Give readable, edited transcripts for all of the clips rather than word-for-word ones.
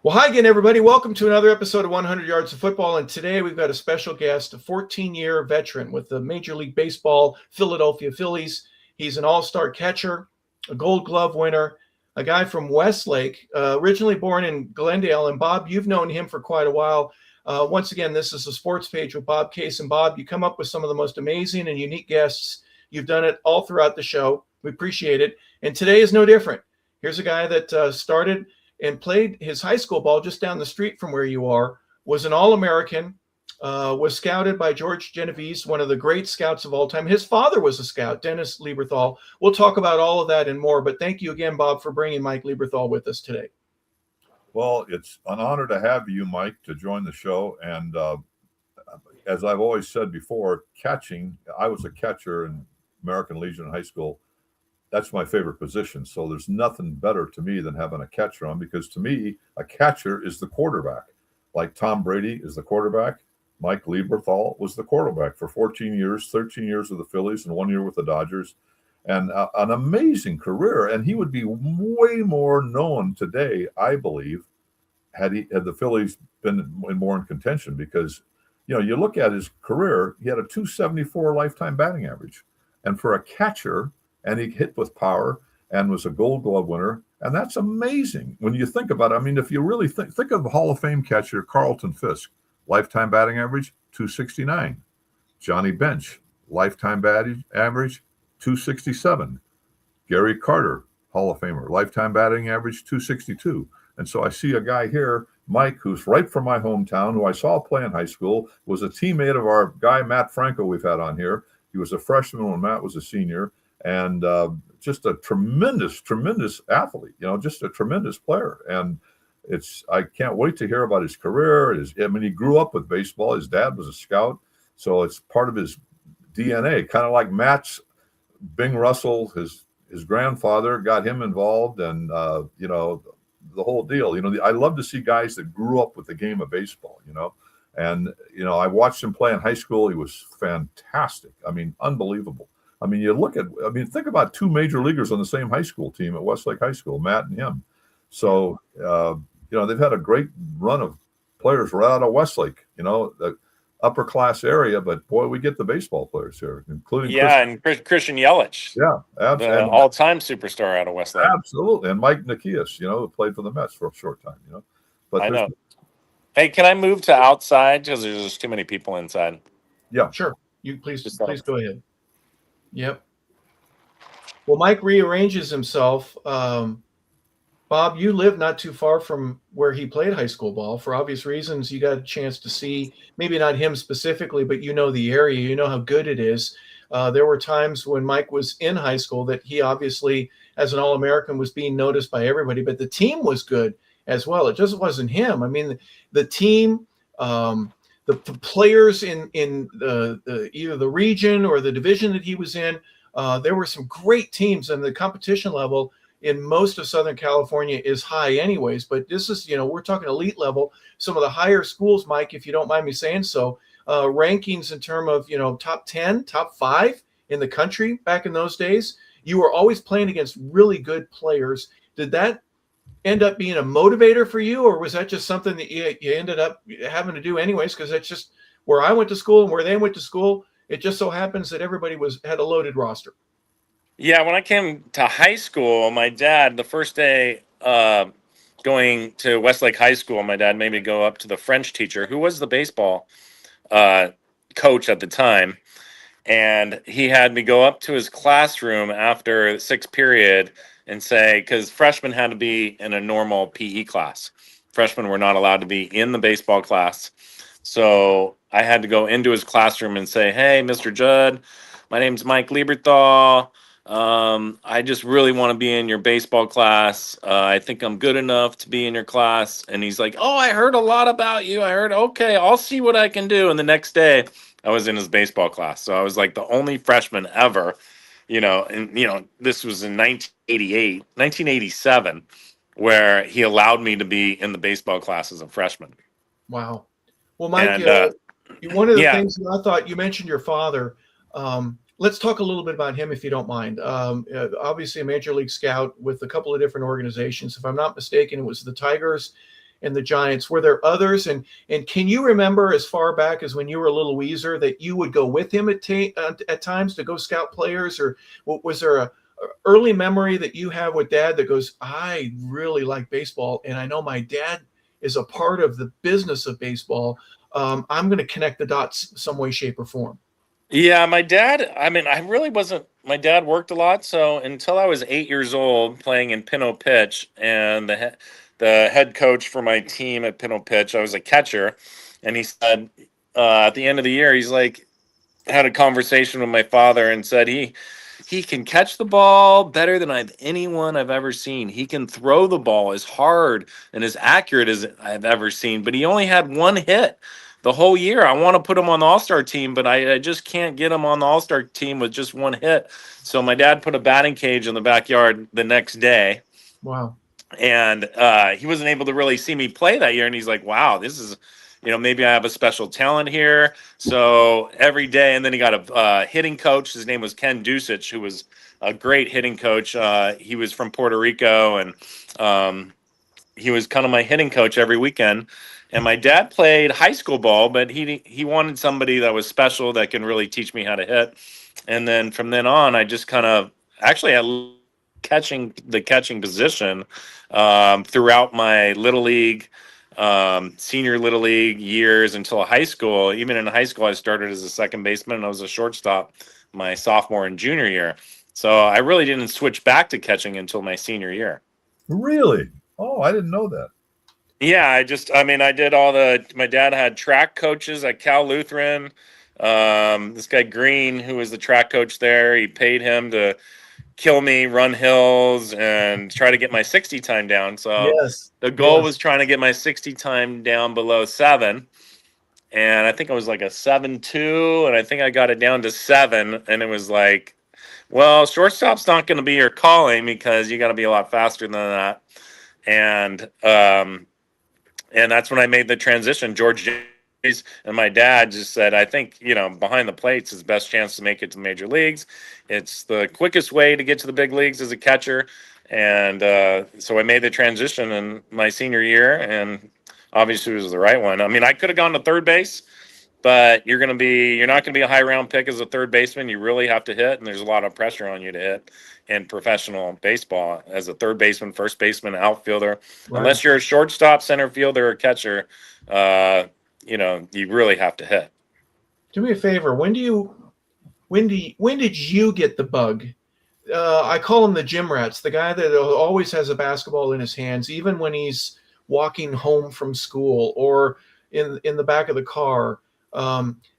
Well, hi again, everybody. Welcome to another episode of 100 Yards of Football. And today we've got a special guest, a 14-year veteran with the Major League Baseball Philadelphia Phillies. He's an all-star catcher, a Gold Glove winner, a guy from Westlake, originally born in Glendale. And Bob, you've known him for quite a while. Once again, this is the sports page with Bob Case. And Bob, you come up with some of the most amazing and unique guests. You've done it all throughout the show. We appreciate it. And today is no different. Here's a guy that started and played his high school ball just down the street from where you are, was an All-American, was scouted by George Genovese, one of the great scouts of all time. His father was a scout, Dennis Lieberthal. We'll talk about all of that and more, but thank you again, Bob, for bringing Mike Lieberthal with us today. Well, it's an honor to have you, Mike, to join the show. And as I've always said before, catching, I was a catcher in American Legion High School. That's my favorite position. So there's nothing better to me than having a catcher on, because to me, a catcher is the quarterback. Like Tom Brady is the quarterback. Mike Lieberthal was the quarterback for 14 years, 13 years with the Phillies and 1 year with the Dodgers, and an amazing career. And he would be way more known today, I believe, had the Phillies been more in contention, because, you look at his career, he had a .274 lifetime batting average. And for a catcher, and he hit with power and was a Gold Glove winner. And that's amazing when you think about it. I mean, if you really think of the Hall of Fame catcher, Carlton Fisk, lifetime batting average, .269. Johnny Bench, lifetime batting average, .267. Gary Carter, Hall of Famer, lifetime batting average, .262. And so I see a guy here, Mike, who's right from my hometown, who I saw play in high school, was a teammate of our guy, Matt Franco, we've had on here. He was a freshman when Matt was a senior. And just a tremendous, tremendous athlete, just a tremendous player. And I can't wait to hear about his career. He grew up with baseball. His dad was a scout. So it's part of his DNA, kind of like Matt's Bing Russell, his grandfather got him involved, and, the whole deal. I love to see guys that grew up with the game of baseball, And, I watched him play in high school. He was fantastic. I mean, unbelievable. I mean, think about two major leaguers on the same high school team at Westlake High School, Matt and him. So, they've had a great run of players right out of Westlake, the upper class area. But boy, we get the baseball players here, including Christian Yelich. Yeah, absolutely. The all-time superstar out of Westlake. Absolutely. And Mike Nikias, who played for the Mets for a short time, But I know. Hey, can I move to outside because there's just too many people inside? Yeah, sure. You please go ahead. Yep. Well, Mike rearranges himself. Bob, you live not too far from where he played high school ball. For obvious reasons, you got a chance to see, maybe not him specifically, but the area, you know how good it is. There were times when Mike was in high school that he obviously, as an All-American, was being noticed by everybody, but the team was good as well. It just wasn't him. I mean, the team, the players in either the region or the division that he was in, there were some great teams, and the competition level in most of Southern California is high anyways. But this is, we're talking elite level. Some of the higher schools, Mike, if you don't mind me saying so, rankings in terms of, top 10, top 5 in the country back in those days. You were always playing against really good players. Did that end up being a motivator for you, or was that just something that you ended up having to do anyways? Because that's just where I went to school and where they went to school. It just so happens that everybody had a loaded roster. Yeah, when I came to high school, my dad, the first day going to Westlake High School, my dad made me go up to the French teacher, who was the baseball coach at the time, and he had me go up to his classroom after sixth period and say, because freshmen had to be in a normal PE class. Freshmen were not allowed to be in the baseball class. So I had to go into his classroom and say, hey, Mr. Judd, my name's Mike Lieberthal. I just really want to be in your baseball class. I think I'm good enough to be in your class. And he's like, oh, I heard a lot about you. Okay, I'll see what I can do. And the next day I was in his baseball class. So I was like the only freshman ever, this was in 1987, where he allowed me to be in the baseball class as a freshman. Wow. Well, Mike, one of the things that I thought, you mentioned your father. Let's talk a little bit about him, if you don't mind. Obviously a major league scout with a couple of different organizations. If I'm not mistaken, it was the Tigers and the Giants. Were there others? And can you remember as far back as when you were a little Weezer that you would go with him at times to go scout players? Or was there a early memory that you have with Dad that goes, I really like baseball, and I know my dad is a part of the business of baseball. I'm going to connect the dots some way, shape, or form. Yeah, my dad, I mean, I really wasn't, my dad worked a lot. So until I was 8 years old playing in Pinto Pitch, and the head coach for my team at Pinto Pitch, I was a catcher. And he said, at the end of the year, he's like, had a conversation with my father and said he can catch the ball better than anyone I've ever seen. He can throw the ball as hard and as accurate as I've ever seen, but he only had one hit the whole year. I want to put him on the All-Star team, but I just can't get him on the All-Star team with just one hit. So my dad put a batting cage in the backyard the next day. Wow. And he wasn't able to really see me play that year. And he's like, wow, this is, maybe I have a special talent here. So every day, and then he got a hitting coach. His name was Ken Dusich, who was a great hitting coach. He was from Puerto Rico, and he was kind of my hitting coach every weekend. And my dad played high school ball, but he wanted somebody that was special that can really teach me how to hit. And then from then on, I just kind of actually I catching position throughout my little league, senior little league years until high school. Even in high school, I started as a second baseman, and I was a shortstop my sophomore and junior year. So I really didn't switch back to catching until my senior year. Really? Oh, I didn't know that. Yeah, I did my dad had track coaches at Cal Lutheran. This guy Green, who was the track coach there, he paid him to kill me, run hills, and try to get my 60 time down. So yes, the goal was trying to get my 60 time down below 7. And I think I was like a 7.2, and I think I got it down to 7. And it was like, well, shortstop's not going to be your calling because you got to be a lot faster than that. And that's when I made the transition. George and my dad just said, I think, behind the plate's his best chance to make it to the major leagues. It's the quickest way to get to the big leagues as a catcher. And so I made the transition in my senior year, and obviously it was the right one. I mean, I could have gone to third base, but you're not going to be a high round pick as a third baseman. You really have to hit, and there's a lot of pressure on you to hit in professional baseball as a third baseman, first baseman, outfielder. Right. Unless you're a shortstop, center fielder, or catcher, you really have to hit. Do me a favor. When did you get the bug? I call him the gym rats, the guy that always has a basketball in his hands, even when he's walking home from school or in the back of the car,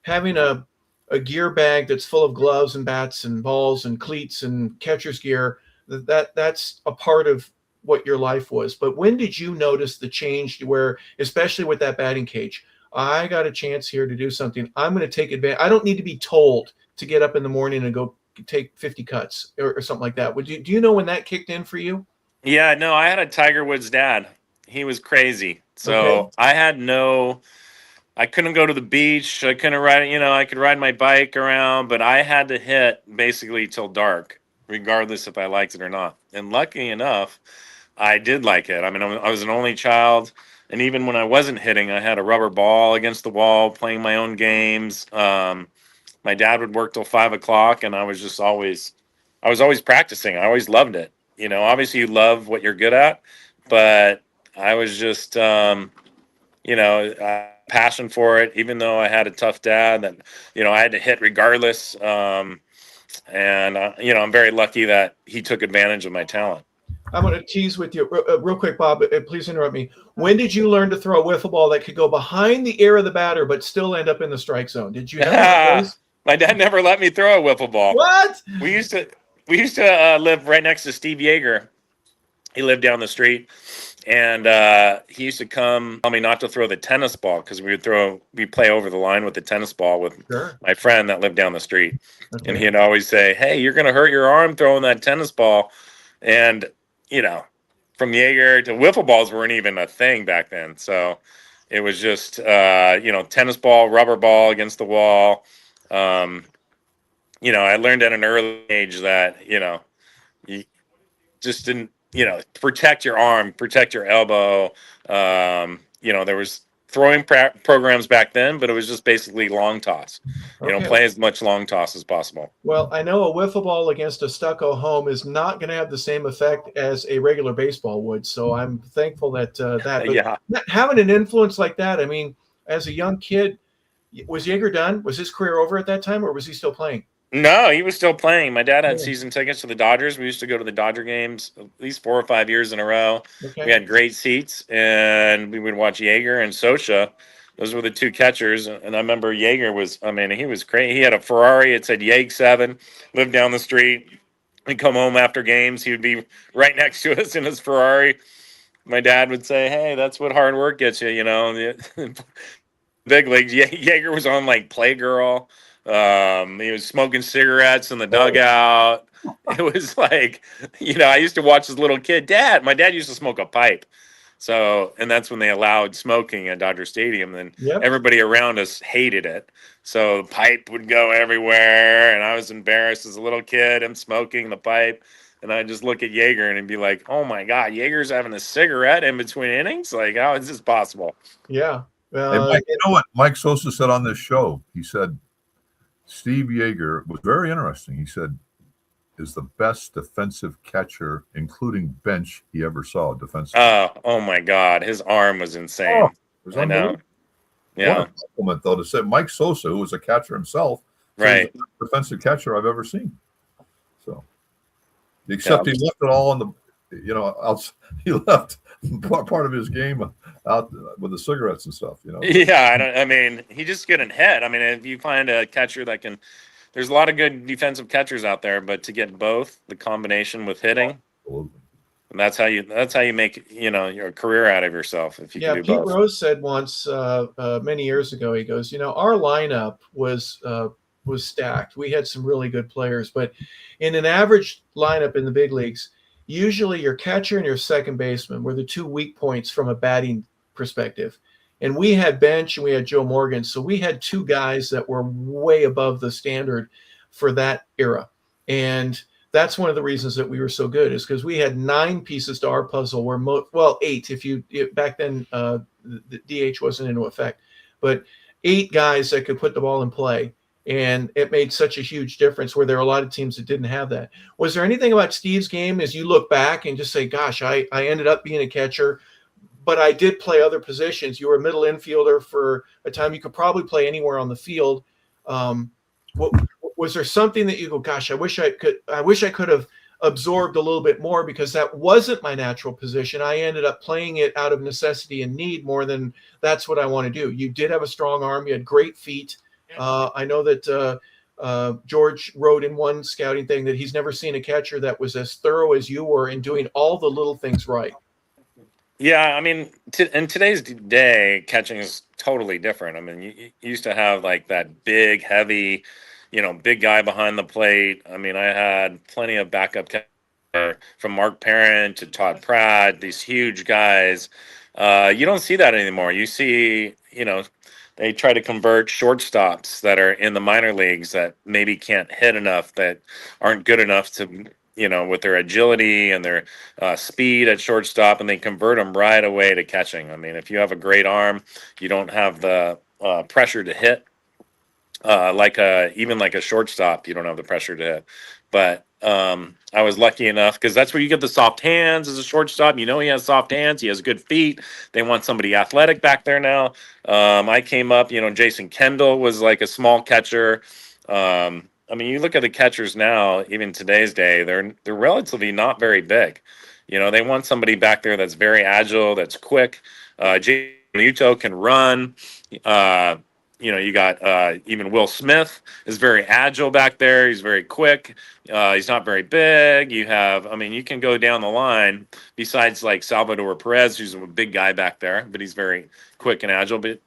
having a gear bag that's full of gloves and bats and balls and cleats and catcher's gear. That's a part of what your life was. But when did you notice the change where, especially with that batting cage, I got a chance here to do something. I'm going to take advantage. I don't need to be told to get up in the morning and go take 50 cuts or something like that. Do you know when that kicked in for you? Yeah, no, I had a Tiger Woods dad. He was crazy. So okay. I couldn't go to the beach. I couldn't ride, I could ride my bike around, but I had to hit basically till dark, regardless if I liked it or not. And lucky enough, I did like it. I mean, I was an only child. And even when I wasn't hitting, I had a rubber ball against the wall, playing my own games. My dad would work till 5 o'clock, and I was always practicing. I always loved it. Obviously you love what you're good at, but I was just, passion for it, even though I had a tough dad that, I had to hit regardless. And I'm very lucky that he took advantage of my talent. I'm going to tease with you real quick, Bob. Please interrupt me. When did you learn to throw a wiffle ball that could go behind the ear of the batter but still end up in the strike zone? Did you have that? My dad never let me throw a wiffle ball. What? We used to live right next to Steve Yeager. He lived down the street, and he used to come tell me not to throw the tennis ball because we play over the line with the tennis ball with my friend that lived down the street. Okay. And he'd always say, "Hey, you're going to hurt your arm throwing that tennis ball." And from Yeager to wiffle balls weren't even a thing back then. So it was just, tennis ball, rubber ball against the wall. I learned at an early age that, you just didn't, protect your arm, protect your elbow. there was throwing programs back then, but it was just basically long toss. Okay. Play as much long toss as possible. Well, I know a wiffle ball against a stucco home is not going to have the same effect as a regular baseball would. So I'm thankful that but having an influence like that, I mean, as a young kid, was Yeager done? Was his career over at that time, or was he still playing? No, he was still playing. My dad had season tickets to the Dodgers. We used to go to the Dodger games at least 4 or 5 years in a row. Okay. We had great seats, and we would watch Yeager and Scioscia. Those were the two catchers. And I remember Yeager was, he was great. He had a Ferrari. It said Yeag 7, lived down the street. We'd come home after games. He would be right next to us in his Ferrari. My dad would say, hey, that's what hard work gets you, Big leagues. Yeager was on like Playgirl. He was smoking cigarettes in the dugout. It was like, I used to watch as a little kid. My dad used to smoke a pipe. So, and that's when they allowed smoking at Dodger Stadium. And everybody around us hated it. So the pipe would go everywhere. And I was embarrassed as a little kid. I'm smoking the pipe. And I'd just look at Yeager and be like, oh my God, Yeager's having a cigarette in between innings? Like, how is this possible? Yeah. Hey, Mike, you know what Mike Sosa said on this show? He said, Steve Yeager was very interesting. He said, is the best defensive catcher, including bench, he ever saw defensive. Oh my God. His arm was insane. It was unbelievable. Yeah. What a compliment, though, to say Mike Sosa, who was a catcher himself, right, the best defensive catcher I've ever seen. So, except he left it all on the, he left part of his game out with the cigarettes and stuff, Yeah, he just couldn't hit. If you find a catcher that can, there's a lot of good defensive catchers out there, but to get both, the combination with hitting, absolutely. And that's how you make your career out of yourself if you can do Pete both. Rose said once many years ago, he goes, our lineup was stacked. We had some really good players, but in an average lineup in the big leagues, usually your catcher and your second baseman were the two weak points from a batting perspective. And we had Bench and we had Joe Morgan. So we had two guys that were way above the standard for that era. And that's one of the reasons that we were so good, is because we had 9 pieces to our puzzle, where 8 back then the DH wasn't into effect, but 8 guys that could put the ball in play. And it made such a huge difference, where there are a lot of teams that didn't have that. Was there anything about Steve's game as you look back and just say, gosh, I ended up being a catcher, but I did play other positions? You were a middle infielder for a time. You could probably play anywhere on the field. Was there something that you go, gosh, I wish I could have absorbed a little bit more, because that wasn't my natural position. I ended up playing it out of necessity and need more than that's what I want to do. You did have a strong arm. You had great feet. I know that George wrote in one scouting thing that he's never seen a catcher that was as thorough as you were in doing all the little things right. Yeah, in today's day, catching is totally different. You used to have like that big, heavy, big guy behind the plate. I had plenty of backup catchers, from Mark Parent to Todd Pratt, these huge guys. You don't see that anymore. You see, they try to convert shortstops that are in the minor leagues that maybe can't hit enough, that aren't good enough to, with their agility and their speed at shortstop, and they convert them right away to catching. If you have a great arm, you don't have the pressure to hit. Even like a shortstop, you don't have the pressure to hit. But I was lucky enough, because that's where you get the soft hands as a shortstop. He has soft hands. He has good feet. They want somebody athletic back there now. I came up, Jason Kendall was like a small catcher. You look at the catchers now, even today's day, they're relatively not very big. They want somebody back there that's very agile, that's quick. Jay Muto can run. You got even Will Smith is very agile back there. He's very quick. He's not very big. You have, you can go down the line, besides like Salvador Perez, who's a big guy back there, but he's very quick and agile. But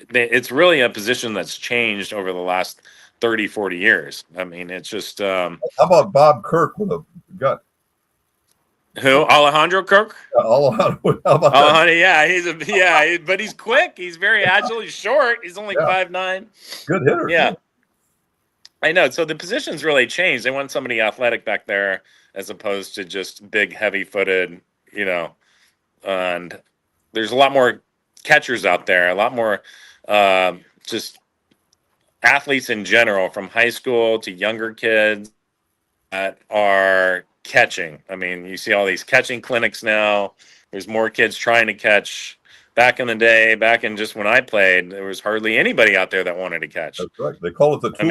it's really a position that's changed over the last 30, 40 years. It's just. How about Bob Kirk with a gut? Who? Alejandro Kirk? Alejandro. How about Alejandro, yeah, but he's quick. He's very agile. He's short. He's only 5'9". Good hitter. Yeah. Too. I know. So the position's really changed. They want somebody athletic back there, as opposed to just big, heavy-footed, and there's a lot more catchers out there, a lot more just athletes in general, from high school to younger kids that are catching. I mean, you see all these catching clinics now. There's more kids trying to catch. Back in the day, back in just when I played, there was hardly anybody out there that wanted to catch. That's right. They call it the tools. I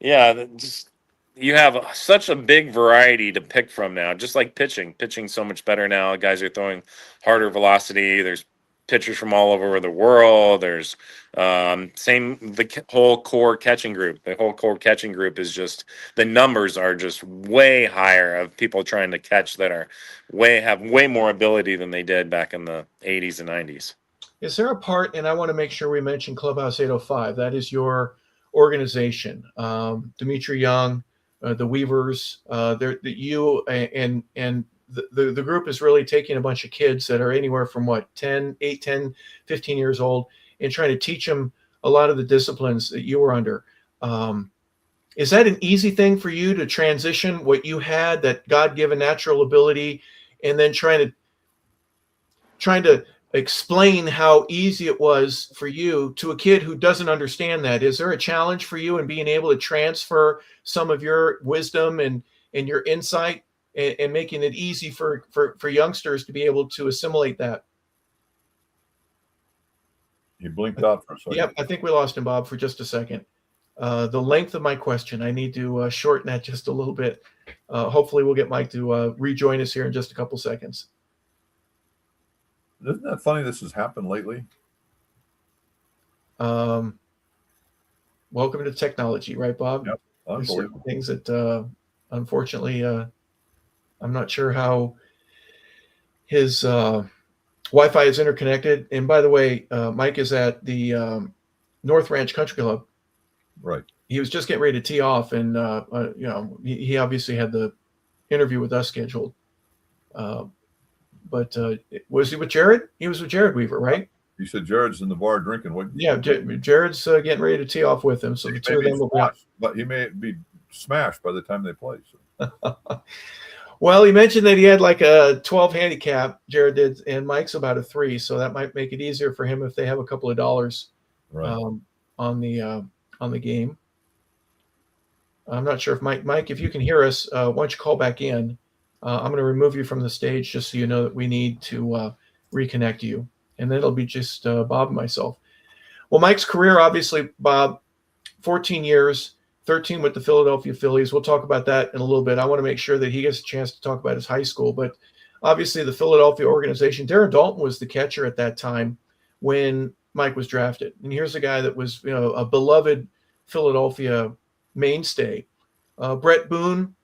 mean, just you have such a big variety to pick from now. Just like pitching, pitching's so much better now. Guys are throwing harder velocity. There's pitchers from all over the world. There's the whole core catching group. The whole core catching group is just, the numbers are just way higher of people trying to catch that are have way more ability than they did back in the 80s and 90s. Is there a part, and I want to make sure we mention Clubhouse 805, that is your organization. Dimitri Young, the Weavers, you and the group is really taking a bunch of kids that are anywhere from 10, 15 years old, and trying to teach them a lot of the disciplines that you were under. Is that an easy thing for you to transition what you had, that God-given natural ability, and then trying to explain how easy it was for you to a kid who doesn't understand that? Is there a challenge for you in being able to transfer some of your wisdom and your insight and making it easy for youngsters to be able to assimilate that? You blinked out for a second. Yep, I think we lost him, Bob, for just a second. The length of my question, I need to shorten that just a little bit. Hopefully we'll get Mike to rejoin us here in just a couple seconds. Isn't that funny this has happened lately? Welcome to technology, right, Bob? Yep. There's certain things that unfortunately I'm not sure how his Wi-Fi is interconnected. And by the way, Mike is at the North Ranch Country Club. Right. He was just getting ready to tee off, and he obviously had the interview with us scheduled. But was he with Jared? He was with Jared Weaver, right? You said Jared's in the bar drinking. What? Yeah, Jared's getting ready to tee off with him. So the two of them will be out. But he may be smashed by the time they play. So. Well, he mentioned that he had like a 12 handicap, Jared did, and Mike's about a 3. So that might make it easier for him if they have a couple of dollars on the game. I'm not sure if Mike, if you can hear us, why don't you call back in? I'm going to remove you from the stage just so you know that we need to reconnect you. And then it'll be just Bob and myself. Well, Mike's career, obviously, Bob, 14 years, 13 with the Philadelphia Phillies. We'll talk about that in a little bit. I want to make sure that he gets a chance to talk about his high school. But obviously the Philadelphia organization, Darren Dalton was the catcher at that time when Mike was drafted. And here's a guy that was, a beloved Philadelphia mainstay. Brett Boone,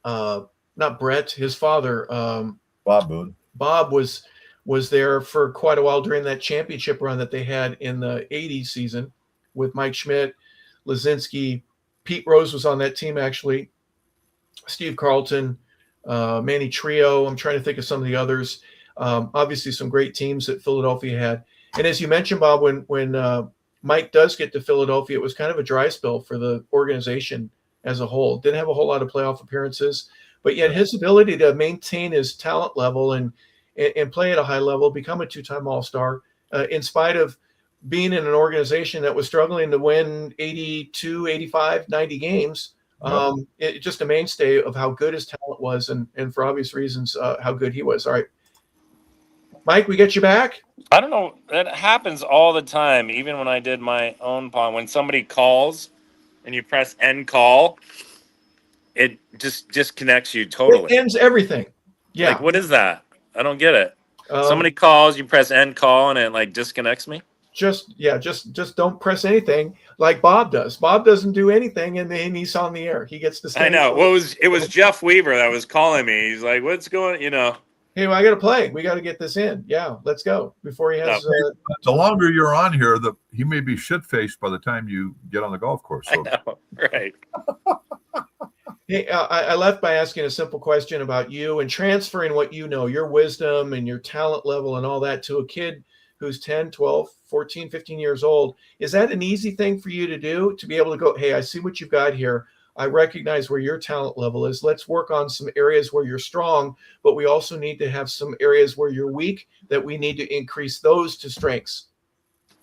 not Brett, his father. Bob Boone. Bob was there for quite a while during that championship run that they had in the 80s season with Mike Schmidt, Lazinski. Pete Rose was on that team, actually. Steve Carlton, Manny Trio. I'm trying to think of some of the others. Obviously, some great teams that Philadelphia had. And as you mentioned, Bob, when Mike does get to Philadelphia, it was kind of a dry spell for the organization as a whole. Didn't have a whole lot of playoff appearances, but yet his ability to maintain his talent level and play at a high level, become a 2-time All-Star, in spite of being in an organization that was struggling to win 82, 85, 90 games. Just a mainstay of how good his talent was, and for obvious reasons, how good he was. All right, Mike, we get you back? I don't know. That happens all the time. Even when I did my own pod, when somebody calls and you press end call, it just disconnects you totally. It ends everything. Yeah. Like, what is that? I don't get it. Somebody calls, you press end call, and it like disconnects me. Just don't press anything like Bob does. Bob doesn't do anything, and then he's on the air. He gets to stay. I know. Well, it was Jeff Weaver that was calling me. He's like, "What's going?" Hey, well, I got to play. We got to get this in. Yeah, let's go before he has. The longer you're on here, he may be shit-faced by the time you get on the golf course. So. I know, right? Hey, I left by asking a simple question about you and transferring what you know, your wisdom and your talent level and all that, to a kid who's 10, 12, 14, 15 years old. Is that an easy thing for you to do, to be able to go, hey, I see what you've got here. I recognize where your talent level is. Let's work on some areas where you're strong, but we also need to have some areas where you're weak that we need to increase those to strengths.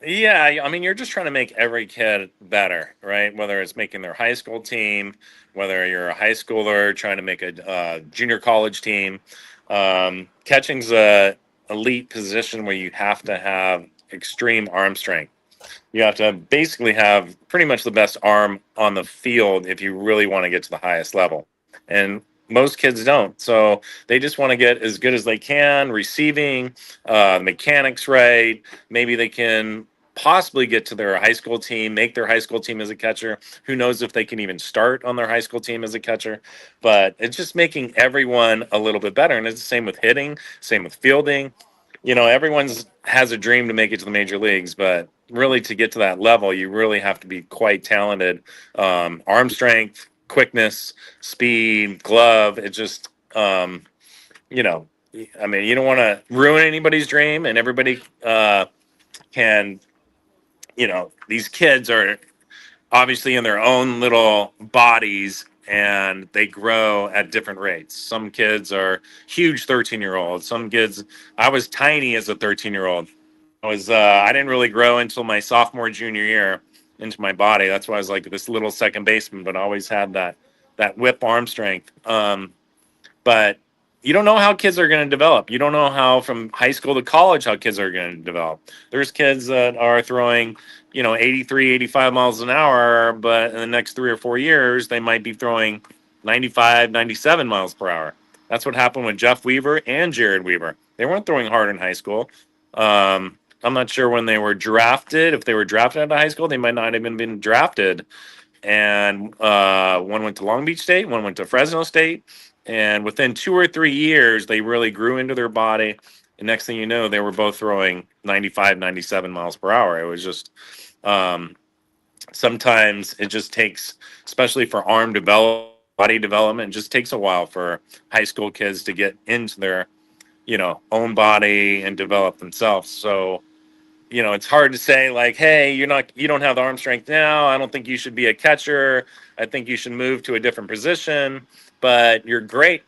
Yeah, I mean, you're just trying to make every kid better, right? Whether it's making their high school team, whether you're a high schooler trying to make a junior college team. Catching's a elite position where you have to have extreme arm strength. You have to basically have pretty much the best arm on the field if you really want to get to the highest level. And most kids don't. So they just want to get as good as they can, receiving, mechanics right. Maybe they can possibly get to their high school team, make their high school team as a catcher. Who knows if they can even start on their high school team as a catcher? But it's just making everyone a little bit better. And it's the same with hitting, same with fielding. Everyone's has a dream to make it to the major leagues, but really to get to that level, you really have to be quite talented. Arm strength, quickness, speed, glove. It just, you know, I mean, you don't want to ruin anybody's dream, and everybody can, these kids are obviously in their own little bodies and they grow at different rates. Some kids are huge 13-year-olds. Some kids, I was tiny as a 13-year-old. I didn't really grow until my sophomore, junior year into my body. That's why I was like this little second baseman, but I always had that whip arm strength. But you don't know how kids are going to develop. You don't know how from high school to college how kids are going to develop. There's kids that are throwing, 83, 85 miles an hour, but in the next 3 or 4 years, they might be throwing 95, 97 miles per hour. That's what happened with Jeff Weaver and Jared Weaver. They weren't throwing hard in high school. I'm not sure when they were drafted. If they were drafted out of high school, they might not have even been drafted. And one went to Long Beach State, one went to Fresno State. And within 2 or 3 years, they really grew into their body. And next thing you know, they were both throwing 95, 97 miles per hour. It was just sometimes it just takes, especially for body development, it just takes a while for high school kids to get into their, own body and develop themselves. So, it's hard to say like, hey, you don't have the arm strength now. I don't think you should be a catcher. I think you should move to a different position. But you're great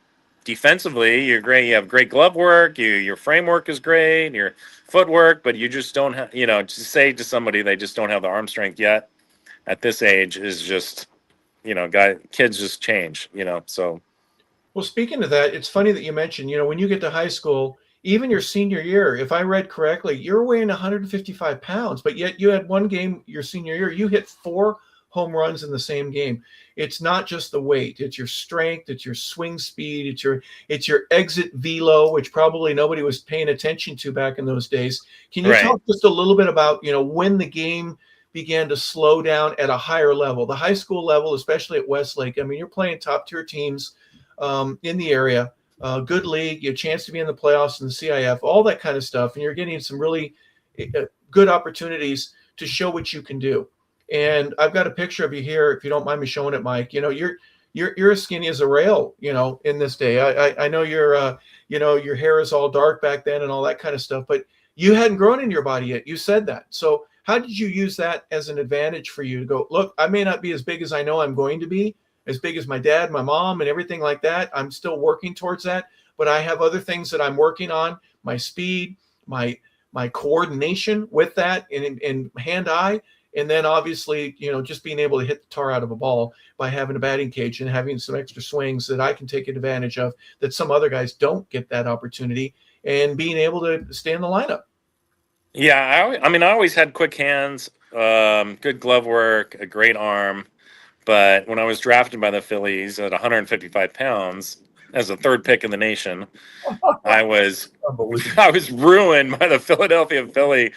defensively. You're great. You have great glove work. Your framework is great. Your footwork, but you just don't have. To say to somebody they just don't have the arm strength yet at this age is just, kids just change. So. Well, speaking of that, it's funny that you mentioned, when you get to high school, even your senior year, if I read correctly, you're weighing 155 pounds, but yet you had one game your senior year, you hit 4 home runs in the same game. It's not just the weight, it's your strength, it's your swing speed, it's your exit velo, which probably nobody was paying attention to back in those days. Can you talk just a little bit about, when the game began to slow down at a higher level, the high school level, especially at Westlake? I mean, you're playing top tier teams in the area, good league, a chance to be in the playoffs and the CIF, all that kind of stuff. And you're getting some really good opportunities to show what you can do. And I've got a picture of you here, if you don't mind me showing it, Mike. You're as skinny as a rail, in this day. I know your hair is all dark back then and all that kind of stuff, but you hadn't grown in your body yet. You said that. So how did you use that as an advantage for you to go, look, I may not be as big as I know I'm going to be, as big as my dad, my mom, and everything like that. I'm still working towards that, but I have other things that I'm working on, my speed, my coordination with that and hand-eye. And then obviously, just being able to hit the tar out of a ball by having a batting cage and having some extra swings that I can take advantage of that some other guys don't get that opportunity, and being able to stay in the lineup. Yeah, I always had quick hands, good glove work, a great arm. But when I was drafted by the Phillies at 155 pounds as the 3rd pick in the nation, I was ruined by the Philadelphia Philly,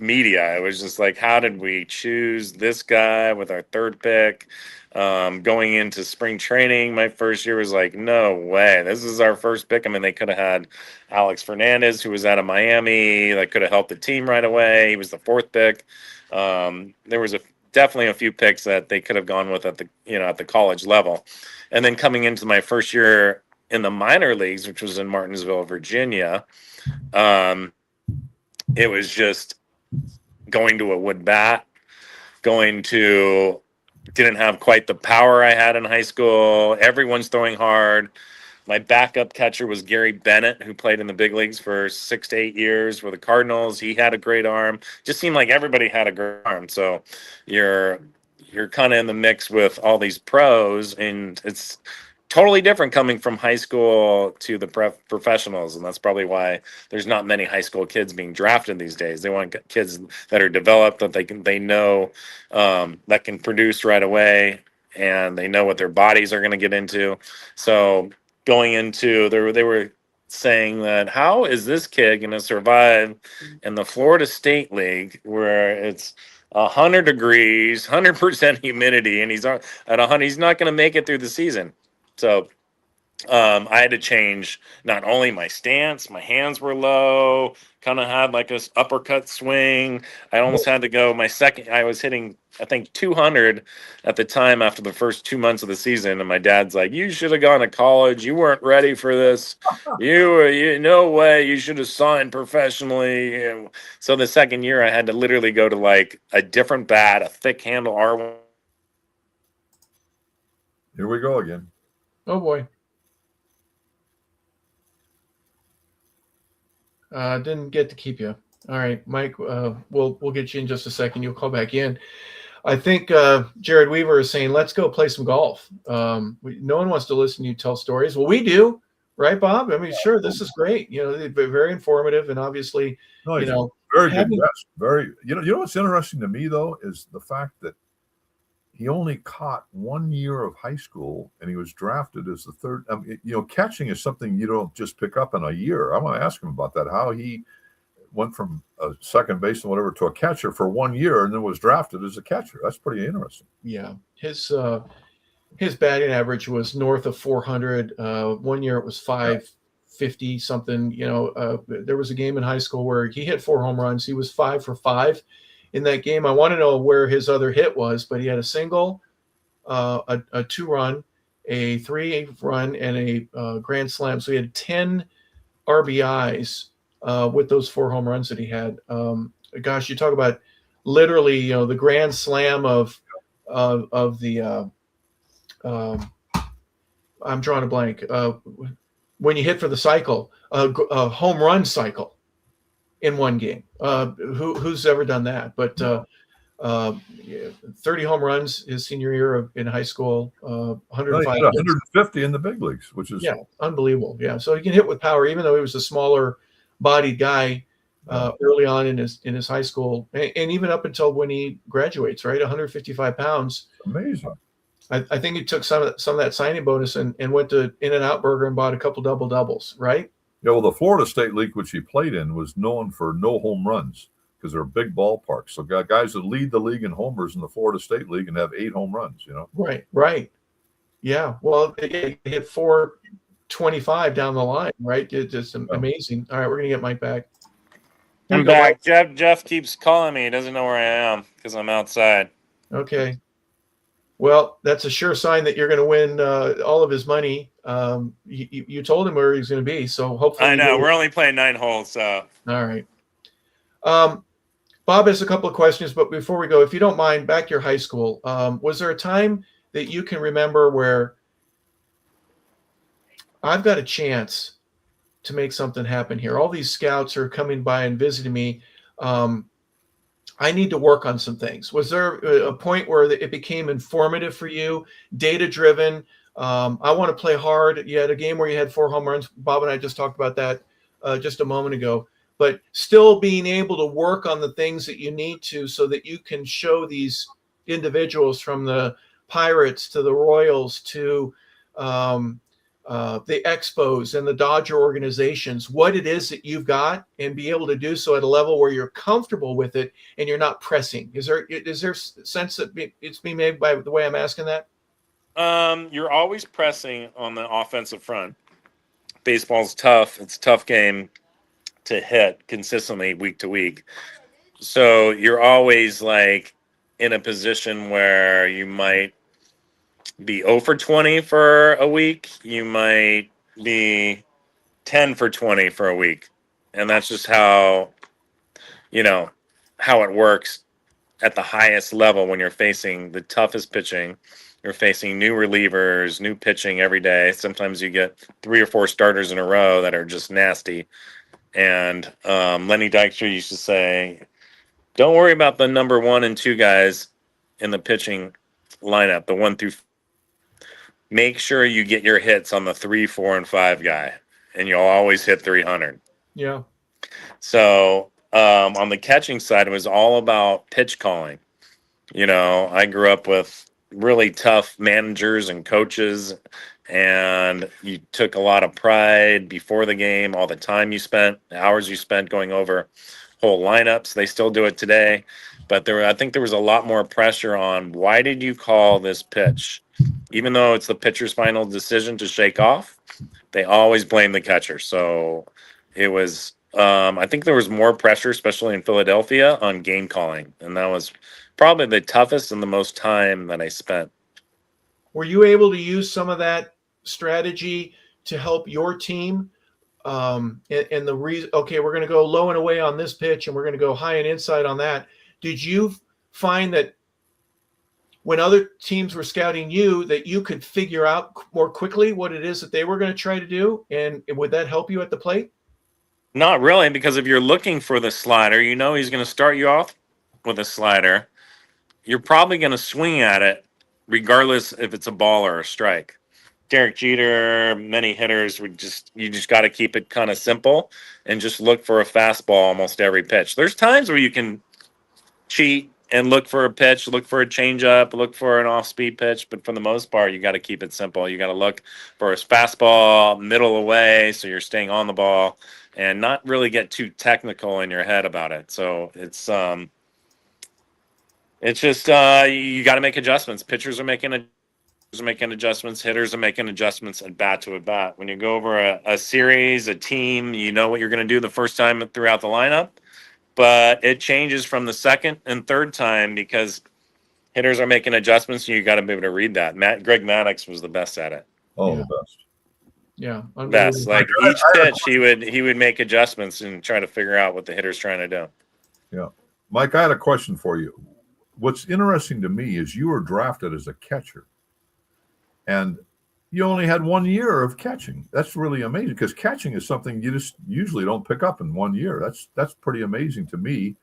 media. It was just like, how did we choose this guy with our 3rd pick? Going into spring training, my first year was like, no way, this is our first pick. I mean, they could have had Alex Fernandez, who was out of Miami, that could have helped the team right away. He was the 4th pick. There was definitely a few picks that they could have gone with at the college level. And then coming into my first year in the minor leagues, which was in Martinsville, Virginia, it was just going to a wood bat, going to didn't have quite the power I had in high school. Everyone's throwing hard. My backup catcher was Gary Bennett, who played in the big leagues for 6 to 8 years for the Cardinals. He had a great arm. Just seemed like everybody had a great arm. So you're kind of in the mix with all these pros, and it's totally different coming from high school to the professionals, and that's probably why there's not many high school kids being drafted these days. They want kids that are developed, that they know that can produce right away, and they know what their bodies are going to get into. So going into they were saying that how is this kid going to survive in the Florida State League where it's 100 degrees, 100% humidity, and he's at 100. He's not going to make it through the season. So I had to change not only my stance, my hands were low, kind of had like a uppercut swing. I almost had to go I was hitting, I think 200 at the time after the first 2 months of the season. And my dad's like, you should have gone to college. You weren't ready for this. No way. You should have signed professionally. And so the second year I had to literally go to like a different bat, a thick handle R1. Here we go again. Oh boy. Didn't get to keep you. All right, Mike, we'll get you in just a second. You'll call back in. I think Jared Weaver is saying, let's go play some golf. No one wants to listen to you tell stories. Well, we do, right, Bob? I mean, sure, this is great. They're very informative, and obviously, very good guest. Very, you know what's interesting to me though is the fact that he only caught 1 year of high school, and he was drafted as the third. Catching is something you don't just pick up in a year. I want to ask him about that. How he went from a second baseman, whatever, to a catcher for 1 year, and then was drafted as a catcher. That's pretty interesting. Yeah, his batting average was north of 400. 1 year it was 550 something. There was a game in high school where he hit 4 home runs. He was 5 for 5. In that game. I want to know where his other hit was, but he had a single, a 2-run, a 3-run, and a grand slam. So he had 10 RBIs with those 4 home runs that he had. Gosh, you talk about literally, the grand slam of the. I'm drawing a blank. When you hit for the cycle, a home run cycle in one game. Who's ever done that? But 30 home runs his senior year in high school, 105. 150 in the big leagues, which is unbelievable. Yeah, so he can hit with power, even though he was a smaller bodied guy early on in his high school, and even up until when he graduates, right? 155 pounds. Amazing. I think he took some of that signing bonus and went to In-N-Out Burger and bought a couple double doubles, right? Yeah, well, the Florida State League, which he played in, was known for no home runs because they're big ballparks. So guys that lead the league in homers in the Florida State League and have 8 home runs, Right. Yeah. Well, they hit 425 down the line, right? It's just amazing. All right, we're going to get Mike back. I'm back. Jeff keeps calling me. He doesn't know where I am because I'm outside. Okay. Well, that's a sure sign that you're going to win all of his money. You told him where he's going to be, so hopefully. I know. We're only playing 9 holes, so. All right. Bob has a couple of questions, but before we go, if you don't mind, back to your high school. Was there a time that you can remember where I've got a chance to make something happen here? All these scouts are coming by and visiting me. I need to work on some things. Was there a point where it became informative for you, data-driven? I want to play hard. You had a game where you had 4 home runs. Bob and I just talked about that just a moment ago. But still being able to work on the things that you need to so that you can show these individuals from the Pirates to the Royals to the Expos and the Dodger organizations, what it is that you've got, and be able to do so at a level where you're comfortable with it and you're not pressing. Is there sense that it's being made by the way I'm asking that? You're always pressing on the offensive front. Baseball's tough. It's a tough game to hit consistently week to week. So you're always like in a position where you might be 0 for 20 for a week. You might be 10 for 20 for a week. And that's just how it works. at the highest level when you're facing the toughest pitching. You're facing new relievers, new pitching every day. Sometimes you get 3 or 4 starters in a row that are just nasty. And Lenny Dykstra used to say, don't worry about the number 1 and 2 guys in the pitching lineup, the 1 through. Make sure you get your hits on the 3, 4, and 5 guy, and you'll always hit 300. Yeah. So on the catching side, it was all about pitch calling. I grew up with really tough managers and coaches, and you took a lot of pride before the game, all the time you spent, the hours you spent going over whole lineups. They still do it today, but I think there was a lot more pressure on, why did you call this pitch? Even though it's the pitcher's final decision to shake off, they always blame the catcher. So it was, I think there was more pressure, especially in Philadelphia, on game calling, and that was probably the toughest and the most time that I spent. Were you able to use some of that strategy to help your team? And the reason, okay, we're going to go low and away on this pitch, and we're going to go high and inside on that. Did you find that when other teams were scouting you, that you could figure out more quickly what it is that they were going to try to do? And would that help you at the plate? Not really, because if you're looking for the slider, he's going to start you off with a slider. You're probably going to swing at it regardless if it's a ball or a strike. Derek Jeter, many hitters you just got to keep it kind of simple and just look for a fastball almost every pitch. There's times where you can cheat and look for a pitch, look for a changeup, look for an off-speed pitch, but for the most part, you got to keep it simple. You got to look for a fastball, middle away, so you're staying on the ball, and not really get too technical in your head about it. So it's just you got to make adjustments. Pitchers are making adjustments. Hitters are making adjustments at bat to at bat. When you go over a series, a team, you know what you're going to do the first time throughout the lineup, but it changes from the second and third time because hitters are making adjustments, and you got to be able to read that. Greg Maddux was the best at it. Oh, yeah. The best. Yeah, best. Like each pitch, he would make adjustments and try to figure out what the hitter's trying to do. Yeah, Mike, I had a question for you. What's interesting to me is you were drafted as a catcher, and you only had 1 year of catching. That's really amazing, because catching is something you just usually don't pick up in 1 year. That's pretty amazing to me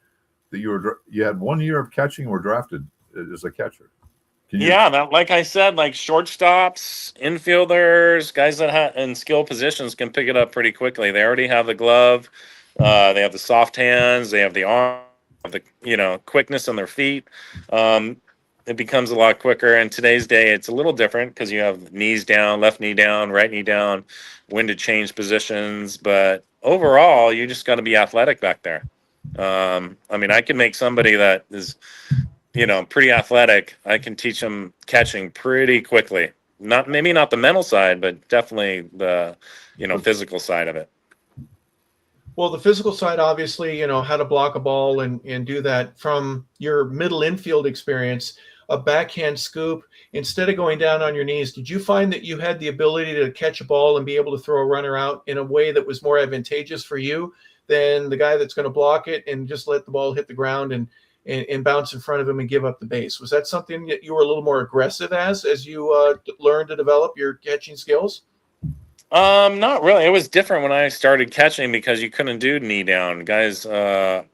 that you had 1 year of catching and were drafted as a catcher. That, like I said, like shortstops, infielders, guys that in skill positions can pick it up pretty quickly. They already have the glove, they have the soft hands, they have the arm, the quickness on their feet. It becomes a lot quicker. In today's day, it's a little different because you have knees down, left knee down, right knee down, when to change positions. But overall, you just got to be athletic back there. I can make somebody that is, pretty athletic. I can teach them catching pretty quickly. Maybe not the mental side, but definitely the, physical side of it. Well, the physical side, obviously, how to block a ball and do that. From your middle infield experience, a backhand scoop, instead of going down on your knees, did you find that you had the ability to catch a ball and be able to throw a runner out in a way that was more advantageous for you than the guy that's going to block it and just let the ball hit the ground and bounce in front of him and give up the base? Was that something that you were a little more aggressive as you learned to develop your catching skills? Not really. It was different when I started catching because you couldn't do knee down. Guys, our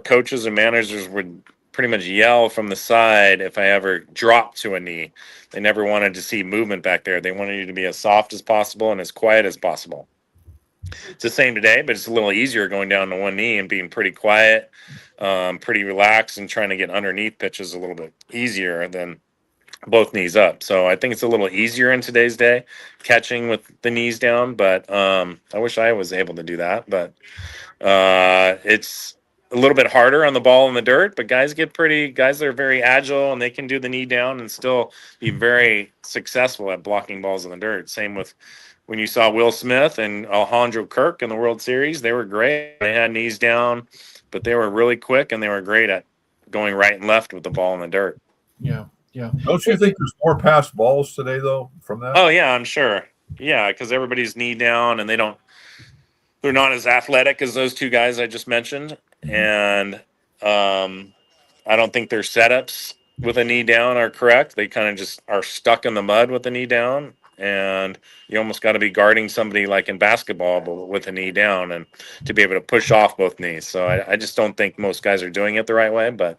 coaches and managers would pretty much yell from the side if I ever dropped to a knee. They never wanted to see movement back there. They wanted you to be as soft as possible and as quiet as possible. It's the same today, but it's a little easier going down to one knee and being pretty quiet, pretty relaxed, and trying to get underneath pitches a little bit easier than both knees up. So I think it's a little easier in today's day catching with the knees down, but I wish I was able to do that. But it's a little bit harder on the ball in the dirt, but guys that are very agile and they can do the knee down and still be very successful at blocking balls in the dirt. Same with when you saw Will Smith and Alejandro Kirk in the World Series. They were great. They had knees down, but they were really quick and they were great at going right and left with the ball in the dirt. Yeah. Yeah. Don't you think there's more pass balls today, though, from that? Oh, yeah, I'm sure. Yeah, because everybody's knee down and they're not as athletic as those two guys I just mentioned. And I I don't think their setups with a knee down are correct. They kind of just are stuck in the mud with a knee down, and you almost got to be guarding somebody like in basketball, but with a knee down, and to be able to push off both knees. So I just don't think most guys are doing it the right way. But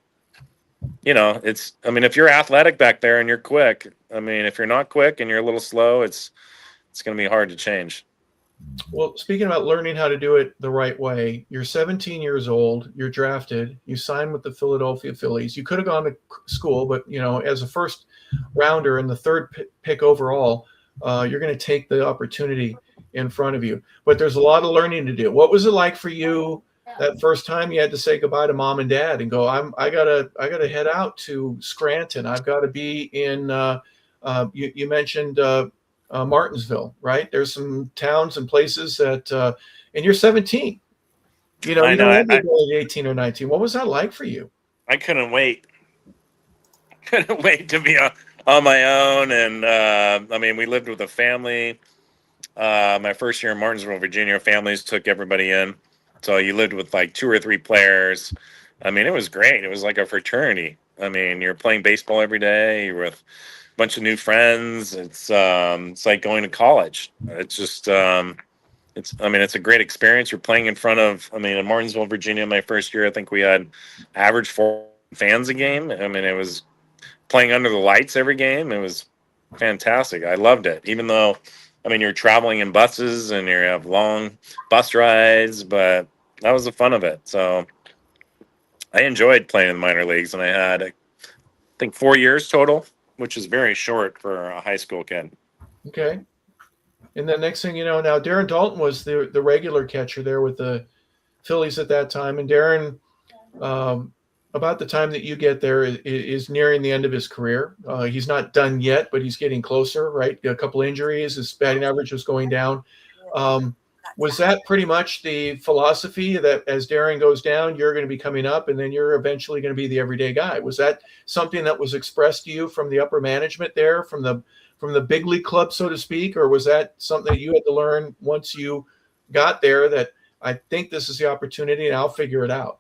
I mean, if you're athletic back there and you're quick, I mean, if you're not quick and you're a little slow, it's going to be hard to change. Well, speaking about learning how to do it the right way, you're 17 years old, you're drafted, you sign with the Philadelphia Phillies. You could have gone to school, but, as a first rounder and the third pick overall, you're going to take the opportunity in front of you. But there's a lot of learning to do. What was it like for you that first time you had to say goodbye to mom and dad and go, I gotta head out to Scranton. I've got to be in, you mentioned Martinsville, right? There's some towns and places that, and you're 17. You don't have the ability 18 or 19. What was that like for you? I couldn't wait. Couldn't wait to be on my own. And I mean, we lived with a family. My first year in Martinsville, Virginia, families took everybody in. So you lived with like 2 or 3 players. I mean, it was great. It was like a fraternity. I mean, you're playing baseball every day. You're with bunch of new friends. It's like going to college. It's just it's a great experience. You're playing in front of, in Martinsville, Virginia, my first year, I think we had average 4 fans a game. I mean, it was playing under the lights every game. It was fantastic. I loved it. Even though, you're traveling in buses and you have long bus rides, but that was the fun of it. So I enjoyed playing in the minor leagues, and I had, I think, 4 years total, which is very short for a high school kid. Okay. And then next thing you know, now Darren Dalton was the regular catcher there with the Phillies at that time. And Darren, about the time that you get there, is nearing the end of his career. He's not done yet, but he's getting closer, right? A couple injuries, his batting average was going down. Was that pretty much the philosophy that as Darren goes down, you're going to be coming up and then you're eventually going to be the everyday guy? Was that something that was expressed to you from the upper management there, from the big league club, so to speak? Or was that something that you had to learn once you got there, that I think this is the opportunity and I'll figure it out?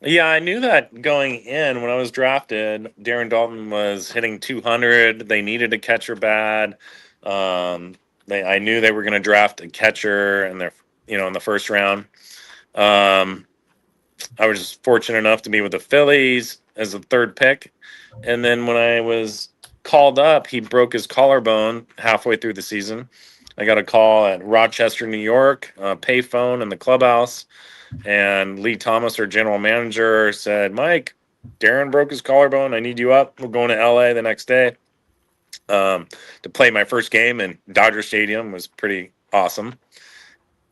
Yeah, I knew that going in when I was drafted. Darren Dalton was hitting 200. They needed a catcher bad. I knew they were going to draft a catcher in the first round. I was just fortunate enough to be with the Phillies as the 3rd pick. And then when I was called up, he broke his collarbone halfway through the season. I got a call at Rochester, New York, payphone in the clubhouse. And Lee Thomas, our general manager, said, "Mike, Darren broke his collarbone. I need you up. We're going to LA the next day." To play my first game in Dodger Stadium was pretty awesome.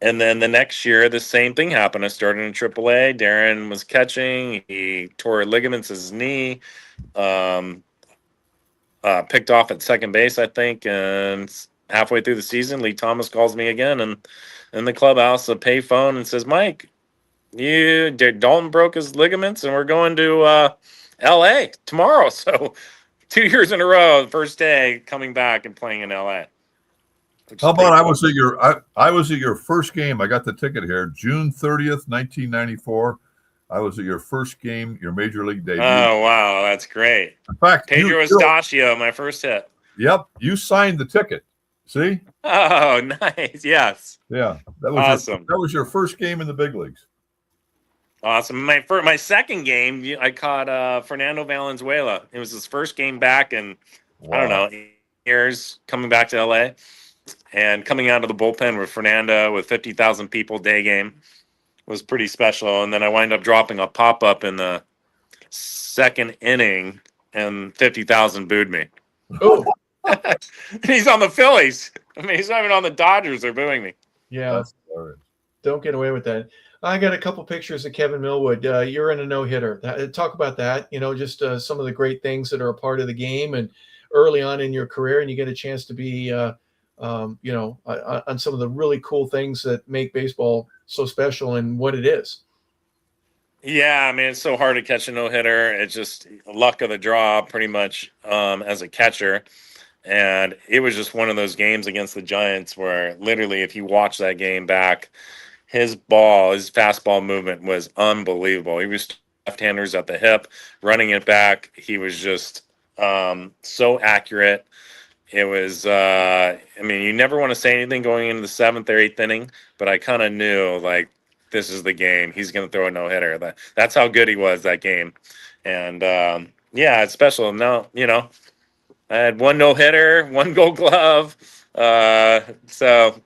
And then the next year, the same thing happened. I started in AAA. Darren was catching. He tore ligaments in his knee, picked off at second base, I think. And halfway through the season, Lee Thomas calls me again and in the clubhouse, a payphone, and says, "Mike, Dalton broke his ligaments, and we're going to L.A. tomorrow." So 2 years in a row, the first day coming back and playing in L.A. How about I was at your first game. I got the ticket here, June 30th, 1994. I was at your first game, your major league debut. Oh, wow, that's great. In fact, Pedro Estacio, my first hit. Yep, you signed the ticket. See? Oh, nice. Yes. Yeah, that was awesome. That was your first game in the big leagues. Awesome. My second game, I caught Fernando Valenzuela. It was his first game back in, I don't know, years, coming back to LA and coming out of the bullpen with Fernando with 50,000 people day game was pretty special. And then I wind up dropping a pop-up in the 2nd inning and 50,000 booed me. Oh. He's on the Phillies. He's not even on the Dodgers. They're booing me. Yeah. Don't get away with that. I got a couple pictures of Kevin Millwood. You're in a no-hitter. Talk about that. Just some of the great things that are a part of the game and early on in your career, and you get a chance to be, on some of the really cool things that make baseball so special and what it is. Yeah, it's so hard to catch a no-hitter. It's just luck of the draw pretty much as a catcher. And it was just one of those games against the Giants where literally if you watch that game back, his fastball movement was unbelievable. He was left-handers at the hip, running it back. He was just so accurate. It was, I mean, you never want to say anything going into the 7th or 8th inning, but I kind of knew, like, this is the game. He's going to throw a no-hitter. That's how good he was that game. And, yeah, it's special. No, you know, I had 1 no-hitter, 1 Gold Glove. So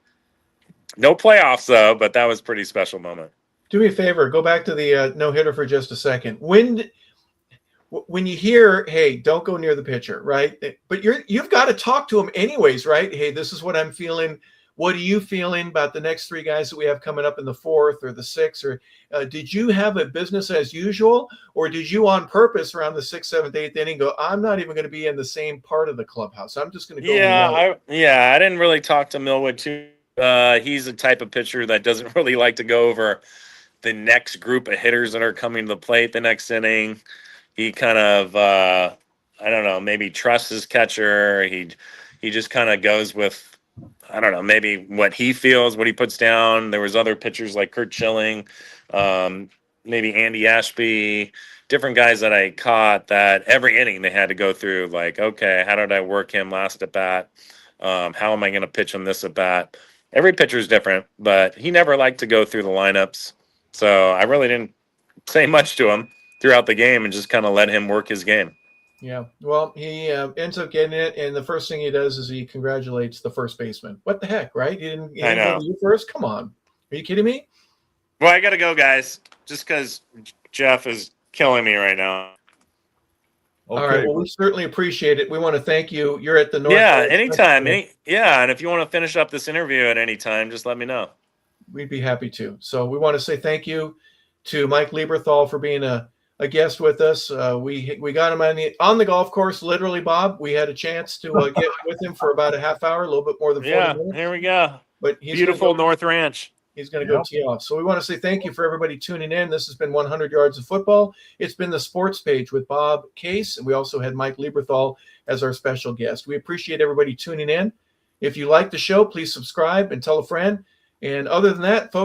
no playoffs, though, but that was a pretty special moment. Do me a favor. Go back to the no-hitter for just a second. When you hear, hey, don't go near the pitcher, right? But you've got to talk to him anyways, right? Hey, this is what I'm feeling. What are you feeling about the next 3 guys that we have coming up in the 4th or the 6th? Or did you have a business as usual, or did you on purpose around the 6th, 7th, 8th inning go, I'm not even going to be in the same part of the clubhouse. I'm just going to go. I didn't really talk to Millwood too. He's the type of pitcher that doesn't really like to go over the next group of hitters that are coming to the plate the next inning. He kind of, I don't know, maybe trusts his catcher. He just kind of goes with, I don't know, maybe what he feels, what he puts down. There was other pitchers like Kurt Schilling, maybe Andy Ashby, different guys that I caught that every inning they had to go through, like, okay, how did I work him last at bat? How am I going to pitch him this at bat? Every pitcher is different, but he never liked to go through the lineups. So I really didn't say much to him throughout the game and just kind of let him work his game. Yeah. Well, he ends up getting it, and the first thing he does is he congratulates the first baseman. What the heck, right? He didn't go to you first? Come on. Are you kidding me? Well, I got to go, guys, just because Jeff is killing me right now. Okay. All right. Well, we certainly appreciate it. We want to thank you. You're at the North. Yeah, anytime. And if you want to finish up this interview at any time, just let me know. We'd be happy to. So we want to say thank you to Mike Lieberthal for being a guest with us. We got him on the golf course, literally, Bob. We had a chance to get with him for about a half hour, a little bit more than 40 minutes. Yeah, here we go. But he's beautiful North Ranch. He's going to go tee off. So we want to say thank you for everybody tuning in. This has been 100 Yards of Football. It's been the sports page with Bob Case, and we also had Mike Lieberthal as our special guest. We appreciate everybody tuning in. If you like the show, please subscribe and tell a friend. And other than that, folks,